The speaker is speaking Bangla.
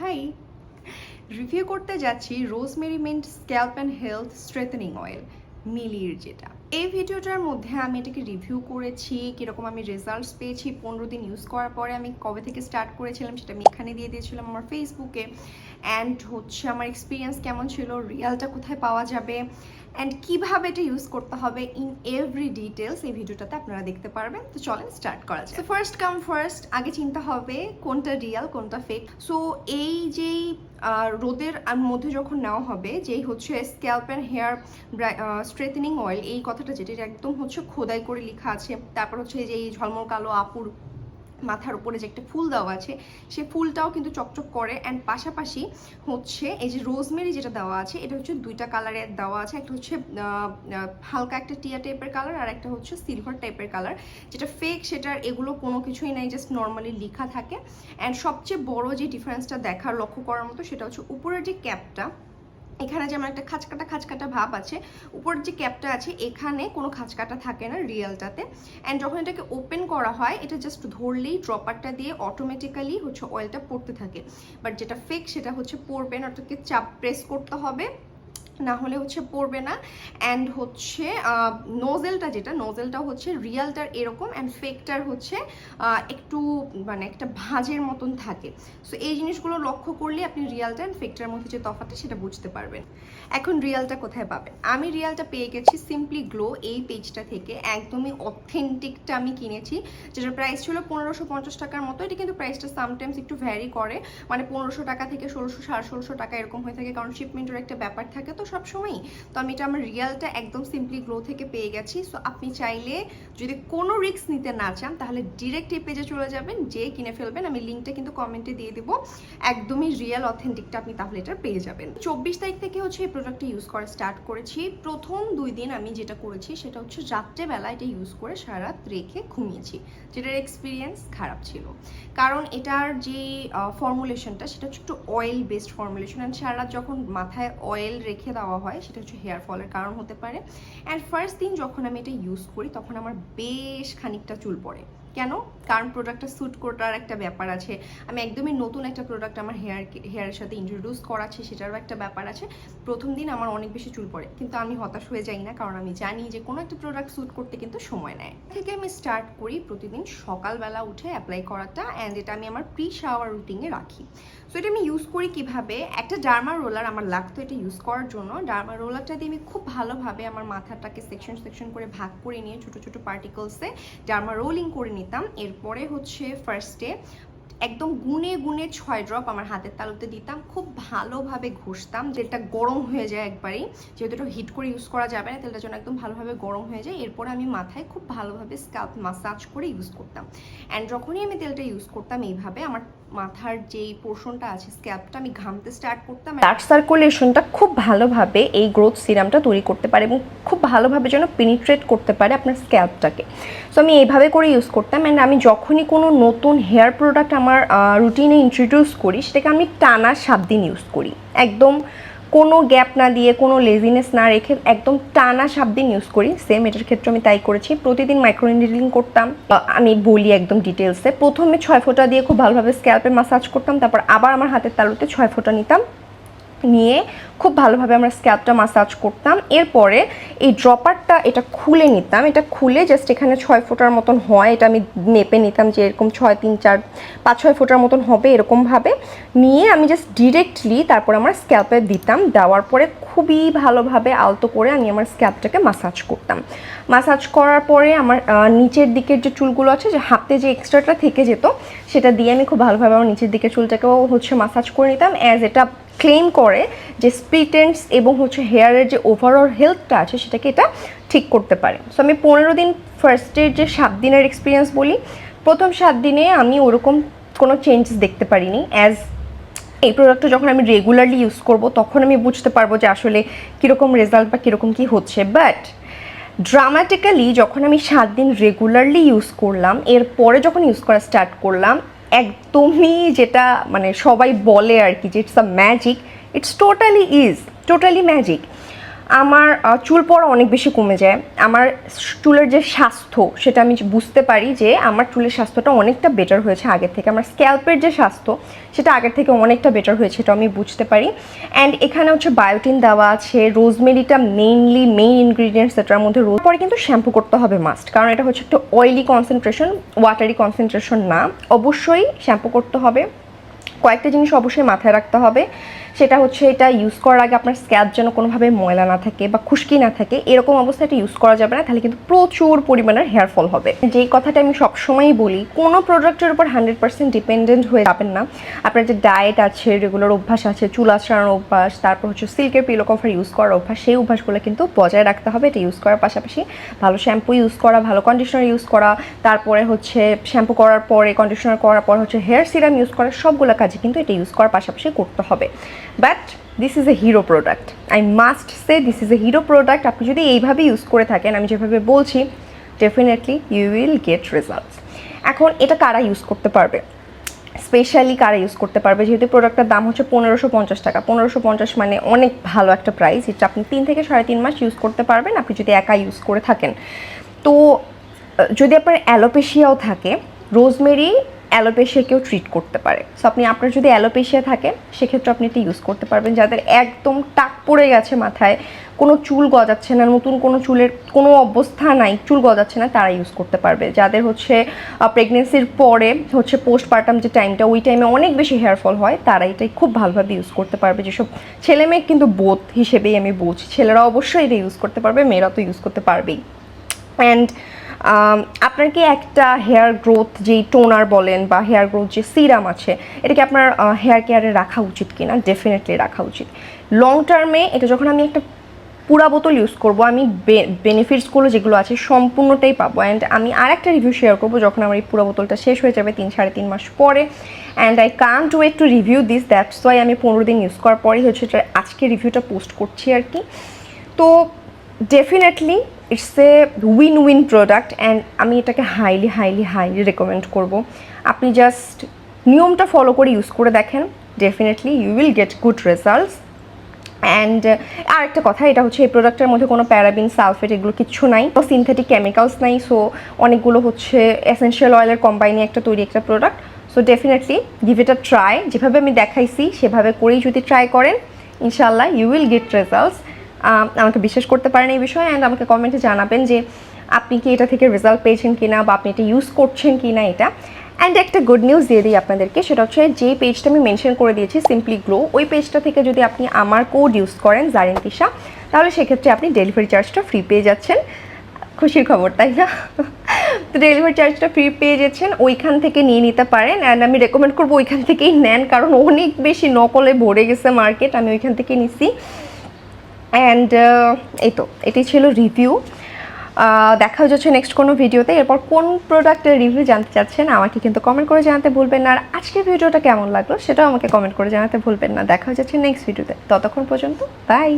হাই, রিভিউ করতে যাচ্ছি rosemary mint scalp and health strengthening oil মিলির যেটা। এই ভিডিওটার মধ্যে আমি এটাকে রিভিউ করেছি, কীরকম আমি রেজাল্টস পেয়েছি 15 দিন ইউজ করার পরে, আমি কবে থেকে স্টার্ট করেছিলাম সেটা আমি এখানে দিয়ে দিয়েছিলাম আমার ফেসবুকে। অ্যান্ড হচ্ছে আমার এক্সপিরিয়েন্স কেমন ছিল, রিয়ালটা কোথায় পাওয়া যাবে, অ্যান্ড কীভাবে এটা ইউজ করতে হবে ইন এভরি ডিটেলস এই ভিডিওটাতে আপনারা দেখতে পারবেন। তো চলেন স্টার্ট করা যায়। ফার্স্ট কাম ফার্স্ট, আগে চিন্তা হবে কোনটা রিয়াল কোনটা ফেক। সো এই যেই রোদের মধ্যে যখন নেওয়া হবে, যেই হচ্ছে স্ক্যাল্প অ্যান্ড হেয়ার স্ট্রেথেনিং অয়েল, এই কথাটা যেটা একদম হচ্ছে খোদাই করে লেখা আছে। তারপর হচ্ছে যে এই ঝলমল কালো আপুর মাথার উপরে যে একটা ফুল দেওয়া আছে, সেই ফুলটাও কিন্তু চকচক করে। অ্যান্ড পাশাপাশি হচ্ছে এই যে রোজমেরি যেটা দেওয়া আছে, এটা হচ্ছে দুইটা কালারের দেওয়া আছে। একটা হচ্ছে হালকা একটা টিয়া টাইপের কালার, আর একটা হচ্ছে সিলভার টাইপের কালার। যেটা ফেক সেটার এগুলো কোনো কিছুই নাই, জাস্ট নর্মালি লেখা থাকে। অ্যান্ড সবচেয়ে বড় যে ডিফারেন্সটা দেখার লক্ষ্য করার মতো সেটা হচ্ছে উপরের যে ক্যাপটা, এখানে যেমন একটা খাঁচকাটা ভাব আছে, উপরের যে ক্যাপটা আছে এখানে কোনো খাঁচকাটা থাকে না রিয়েলটাতে। অ্যান্ড যখন এটাকে ওপেন করা হয়, এটা জাস্ট ধরলেই ড্রপারটা দিয়ে অটোমেটিক্যালি হচ্ছে অয়েলটা পড়তে থাকে। বাট যেটা ফেক সেটা হচ্ছে পড়বে না, ওটাকে চাপ প্রেস করতে হবে, না হলে হচ্ছে পড়বে না। অ্যান্ড হচ্ছে নোজেলটা হচ্ছে রিয়ালটার এরকম, অ্যান্ড ফেকটার হচ্ছে একটু মানে একটা ভাঁজের মতন থাকে। সো এই জিনিসগুলো লক্ষ্য করলে আপনি রিয়ালটা অ্যান্ড ফেকটার মধ্যে যে তফাৎটা সেটা বুঝতে পারবেন। এখন রিয়ালটা কোথায় পাবেন? আমি রিয়ালটা পেয়ে গেছি সিম্পলি গ্লো এই পেজটা থেকে, একদমই অথেন্টিকটা আমি কিনেছি, যেটার প্রাইস ছিল 1550 টাকার মতো। এটা কিন্তু প্রাইসটা সামটাইমস একটু ভ্যারি করে, মানে 1500 টাকা থেকে 1600 1650 টাকা এরকম হয়ে থাকে, কারণ শিপমেন্টের একটা ব্যাপার থাকে তো সবসময়ই। তো আমি এটা আমার রিয়ালটা একদম সিম্পলি গ্লো থেকে পেয়ে গেছি। সো আপনি চাইলে যদি কোনো রিস্ক নিতে না চান তাহলে ডিরেক্ট এই পেজে চলে যাবেন, যে কিনে ফেলবেন। আমি লিঙ্কটা কিন্তু কমেন্টে দিয়ে দেবো, একদমই রিয়েল অথেন্টিকটা আপনি তাহলে এটা পেয়ে যাবেন। 24 তারিখ থেকে হচ্ছে এই প্রোডাক্টটা ইউজ করা স্টার্ট করেছি। প্রথম 2 দিন আমি যেটা করেছি সেটা হচ্ছে রাত্রেবেলা এটা ইউজ করে সারা রাত রেখে ঘুমিয়েছি, যেটার এক্সপিরিয়েন্স খারাপ ছিল। কারণ এটার যে ফর্মুলেশনটা সেটা হচ্ছে একটু অয়েল বেসড ফর্মুলেশন, অ্যান্ড সারা রাত যখন মাথায় অয়েল রেখে দেওয়া হয় সেটা হচ্ছে হেয়ার ফলের কারণ হতে পারে। অ্যান্ড ফার্স্ট দিন যখন আমি এটা ইউজ করি তখন আমার বেশ খানিকটা চুল পড়ে। কেন? কারণ প্রোডাক্টটা স্যুট করার একটা ব্যাপার আছে, আমি একদমই নতুন একটা প্রোডাক্ট আমার হেয়ারের সাথে ইন্ট্রোডিউস করাচ্ছি, সেটারও একটা ব্যাপার আছে। প্রথম দিন আমার অনেক বেশি চুল পড়ে, কিন্তু আমি হতাশ হয়ে যাই না, কারণ আমি জানি যে কোনো একটা প্রোডাক্ট স্যুট করতে কিন্তু সময় নেয়। থেকে আমি স্টার্ট করি প্রতিদিন সকালবেলা উঠে অ্যাপ্লাই করাটা, অ্যান্ড এটা আমি আমার প্রি শাওয়ার রুটিনে রাখি। সো এটা আমি ইউজ করি কিভাবে, একটা ডার্মা রোলার আমার লাগতো এটা ইউজ করার জন্য। ডার্মা রোলারটা দিয়ে আমি খুব ভালোভাবে আমার মাথাটাকে সেকশন করে ভাগ করে নিয়ে ছোটো ছোটো পার্টিকলসে ডার্মা রোলিং করে নিতাম। এরপরে হচ্ছে ফার্স্টে একদম গুনে 6 ড্রপ আমার হাতের তালুতে দিতাম, খুব ভালোভাবে ঘষতাম, যেটা গরম হয়ে যায় একবারেই, যেহেতু এটা হিট করে ইউজ করা যাবে না, তেলটা যেন একদম ভালোভাবে গরম হয়ে যায়। এরপরে আমি মাথায় খুব ভালোভাবে স্ক্যাল্প মাসাজ করে ইউজ করতাম। অ্যান্ড যখনই আমি তেলটা ইউজ করতাম এইভাবে, আমার মাথার যেই পোর্শনটা আছে স্ক্যাল্পটা, আমি ঘামতে স্টার্ট করতাম। ব্লাড সার্কুলেশনটা খুব ভালোভাবে এই গ্রোথ সিরামটা তৈরি করতে পারে এবং খুব ভালোভাবে যেন পেনিট্রেট করতে পারে আপনার স্ক্যাল্পটাকে। সো আমি এইভাবে করে ইউজ করতাম। অ্যান্ড আমি যখনই কোনো নতুন হেয়ার প্রোডাক্ট আমার রুটিনে ইন্ট্রোডিউস করি, সেটাকে আমি টানা 7 দিন ইউজ করি, একদম কোনো গ্যাপ না দিয়ে, কোনো লেজিনেস না রেখে একদম টানা 7 দিন ইউজ করি। সেম এটার ক্ষেত্রে আমি তাই করেছি। প্রতিদিন মাইক্রোনিডলিং করতাম। আমি বলি একদম ডিটেলসে, প্রথমে 6 ফোঁটা দিয়ে খুব ভালোভাবে স্ক্যাল্পে মাসাজ করতাম, তারপর আবার আমার হাতের তালুতে 6 ফোঁটা নিতাম, নিয়ে খুব ভালোভাবে আমরা স্ক্যাল্পটা মাসাজ করতাম। এরপরে এই ড্রপারটা এটা খুলে নিতাম, এটা খুলে জাস্ট এখানে 6 ফোঁটার মতন হয়, এটা আমি মেপে নিতাম যে এরকম 6 3 4 5 6 ফোঁটার মতন হবে, এরকমভাবে নিয়ে আমি জাস্ট ডিরেক্টলি তারপর আমার স্ক্যাল্পে দিতাম। দেওয়ার পরে খুবই ভালোভাবে আলতো করে আমি আমার স্ক্যাল্পটাকে মাসাজ করতাম। মাসাজ করার পরে আমার নিচের দিকের যে চুলগুলো আছে, যে হাতে যে এক্সট্রাটা থেকে যেত, সেটা দিয়ে আমি খুব ভালোভাবে আমার নিচের দিকের চুলটাকেও হচ্ছে মাসাজ করে নিতাম, অ্যাজ এটা ক্লেম করে যে স্প্লিট এন্ডস এবং হচ্ছে হেয়ারের যে ওভারঅল হেলথটা আছে সেটাকে এটা ঠিক করতে পারে। সো আমি 15 দিন, ফার্স্টের যে 7 দিনের এক্সপিরিয়েন্স বলি, প্রথম 7 দিনে আমি ওরকম কোনো চেঞ্জেস দেখতে পারিনি। অ্যাজ এই প্রোডাক্টটা যখন আমি রেগুলারলি ইউজ করব তখন আমি বুঝতে পারবো যে আসলে কীরকম রেজাল্ট বা কীরকম কী হচ্ছে। বাট ড্রামাটিক্যালি যখন আমি 7 দিন রেগুলারলি ইউজ করলাম, এরপরে যখন ইউজ করা স্টার্ট করলাম, একদমই যেটা মানে সবাই বলে আর কি যে it's a magic, it's totally magic. আমার চুল পড়া অনেক বেশি কমে যায়। আমার চুলের যে স্বাস্থ্য সেটা আমি বুঝতে পারি যে আমার চুলের স্বাস্থ্যটা অনেকটা বেটার হয়েছে আগের থেকে। আমার স্ক্যাল্পের যে স্বাস্থ্য সেটা আগের থেকে অনেকটা বেটার হয়েছে, এটা আমি বুঝতে পারি। অ্যান্ড এখানে হচ্ছে বায়োটিন দেওয়া আছে, রোজমেরিটা মেইন ইনগ্রিডিয়েন্টস, এটার মধ্যে রোজ। পরে কিন্তু শ্যাম্পু করতে হবে মাস্ট, কারণ এটা হচ্ছে একটু অয়েলি কনসেন্ট্রেশন, ওয়াটারি কনসেন্ট্রেশন না। অবশ্যই শ্যাম্পু করতে হবে। কয়েকটা জিনিস অবশ্যই মাথায় রাখতে হবে, সেটা হচ্ছে এটা ইউজ করার আগে আপনার স্ক্যাল্প যেন কোনোভাবে ময়লা না থাকে বা খুশকি না থাকে, এরকম অবস্থায় এটা ইউজ করা যাবে না, তাহলে কিন্তু প্রচুর পরিমাণের হেয়ার ফল হবে। যেই কথাটা আমি সবসময়ই বলি, কোনো প্রোডাক্টের উপর 100% ডিপেন্ডেন্ট হয়ে যাবেন না। আপনার যে ডায়েট আছে, রেগুলার অভ্যাস আছে, চুল আঁচড়ানোর অভ্যাস, তারপর হচ্ছে সিল্কের পিলো কভার ইউজ করার অভ্যাস, সেই অভ্যাসগুলো কিন্তু বজায় রাখতে হবে। এটা ইউজ করার পাশাপাশি ভালো শ্যাম্পু ইউজ করা, ভালো কন্ডিশনার ইউজ করা, তারপরে হচ্ছে শ্যাম্পু করার পরে কন্ডিশনার করার পর হচ্ছে হেয়ার সিরাম ইউজ করা, সবগুলো কাজে কিন্তু এটা ইউজ করার পাশাপাশি করতে হবে। But this is a hero product, I must say this is a hero product. আপনি যদি এইভাবে ইউজ করে থাকেন, আমি যেভাবে বলছি, definitely you will get results. এখন এটা কারা ইউজ করতে পারবে, স্পেশালি কারা ইউজ করতে পারবে, যেহেতু প্রোডাক্টের দাম হচ্ছে 1550 টাকা। 1550 মানে অনেক ভালো একটা প্রাইস। এটা আপনি 3 থেকে 3.5 মাস ইউজ করতে পারবেন, আপনি যদি একা ইউজ করে থাকেন। তো যদি আপনার অ্যালোপেশিয়াও থাকে, রোজমেরি অ্যালোপেশিয়াকেও ট্রিট করতে পারে। সো আপনি আপনার যদি অ্যালোপেশিয়া থাকে, সেক্ষেত্রে আপনি এটা ইউজ করতে পারবেন। যাদের একদম টাক পড়ে গেছে মাথায়, কোনো চুল গজাচ্ছে না, নতুন কোনো চুলের কোনো অবস্থা নাই, চুল গজাচ্ছে না, তারা ইউজ করতে পারবে। যাদের হচ্ছে প্রেগনেন্সির পরে হচ্ছে পোস্টপার্টাম যে টাইমটা, ওই টাইমে অনেক বেশি হেয়ার ফল হয়, তারা এটাই খুব ভালোভাবে ইউজ করতে পারবে। যেসব ছেলে মেয়ে কিন্তু বোথ হিসেবেই আমি বলছি, ছেলেরা অবশ্যই এটা ইউজ করতে পারবে, মেয়েরা তো ইউজ করতে পারবেই। অ্যান্ড আপনার কি একটা হেয়ার গ্রোথ যেই টোনার বলেন বা হেয়ার গ্রোথ যে সিরাম আছে, এটাকে আপনার হেয়ার কেয়ারে রাখা উচিত কিনা? ডেফিনেটলি রাখা উচিত। লং টার্মে এটা যখন আমি একটা পুরা বোতল ইউজ করবো, আমি বেনিফিটসগুলো যেগুলো আছে সম্পূর্ণটাই পাবো। অ্যান্ড আমি আর একটা রিভিউ শেয়ার করবো যখন আমার এই পুরো বোতলটা শেষ হয়ে যাবে 3-3.5 মাস পরে। And I can't wait to review this, that's why আমি 15 দিন ইউজ করার পরেই হচ্ছে আজকে রিভিউটা পোস্ট করছি আর কি। তো definitely it's a win win product, and আমি এটাকে হাইলি রেকমেন্ড করব। আপনি জাস্ট নিয়মটা ফলো করে ইউজ করে দেখেন, definitely you will get good results. And আর একটা কথা, এটা হচ্ছে এই প্রোডাক্টের মধ্যে কোনো প্যারাবিন, সালফেট এগুলো কিচ্ছু নাই, সিনথেটিক কেমিক্যালস নাই। সো অনেকগুলো হচ্ছে এসেনশিয়াল অয়েলের কম্বাইনে তৈরি একটা product. So definitely give it a try. যেভাবে আমি দেখাইছি সেভাবে করেই যদি ট্রাই করেন, ইনশাল্লাহ ইউ উইল গেট রেজাল্টস। আমাকে বিশ্বাস করতে পারেন এই বিষয়ে, অ্যান্ড আমাকে কমেন্টে জানাবেন যে আপনি কি এটা থেকে রেজাল্ট পেয়েছেন কিনা, বা আপনি এটা ইউজ করছেন কিনা এটা। অ্যান্ড একটা গুড নিউজ দিয়ে দিই আপনাদেরকে, সেটা হচ্ছে যে পেজটা আমি মেনশন করে দিয়েছি সিম্পলি গ্লো, ওই পেজটা থেকে যদি আপনি আমার কোড ইউজ করেন জারিন তিশা, তাহলে সেক্ষেত্রে আপনি ডেলিভারি চার্জটা ফ্রি পেয়ে যাচ্ছেন। খুশির খবর, তাই না? তো ডেলিভারি চার্জটা ফ্রি পেয়ে যাচ্ছেন, ওইখান থেকে নিয়ে নিতে পারেন। অ্যান্ড আমি রেকমেন্ড করবো ওইখান থেকেই নেন, কারণ অনেক বেশি নকলে ভরে গেছে মার্কেট, আমি ওইখান থেকে নিছি। অ্যান্ড এই তো এটাই ছিল রিভিউ। দেখা যাচ্ছে নেক্সট কোনো ভিডিওতে। এরপর কোন প্রোডাক্টের রিভিউ জানতে চাচ্ছেন আমাকে কিন্তু কমেন্ট করে জানাতে ভুলবেন না। আর আজকের ভিডিওটা কেমন লাগলো সেটাও আমাকে কমেন্ট করে জানাতে ভুলবেন না। দেখা যাচ্ছে নেক্সট ভিডিওতে, ততক্ষণ পর্যন্ত বাই।